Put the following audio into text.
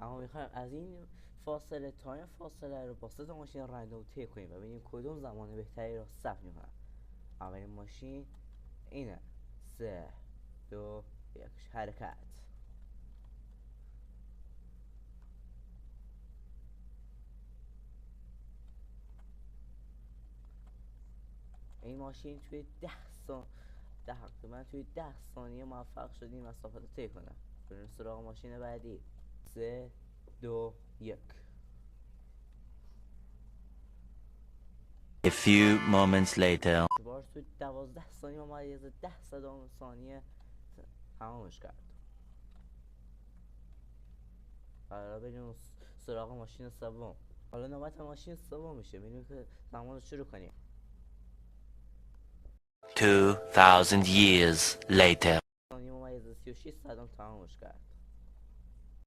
اما میخوایم از این فاصله تا این فاصله رو با 3 ماشین رندوم طی کنیم و ببینیم کدوم زمان بهتری رو ثبت میکنن. اولین ماشین اینه. 3 2 1 حرکت. این ماشین توی 10 ثانیه موفق شد این مسافت رو طی کنه. بریم سراغ ماشین بعدی. 3 2 1. A few moments later. بار توی 12 ثانیه ممیز 10 صدام ثانیه تمامش کرد. حالا بریم سراغ ماشین سوم. حالا نوبت ماشین سوم میشه. میریم که زمان رو شروع کنیم. 2000 years later. ثانیه ممیز 36 صدام تمامش کرد.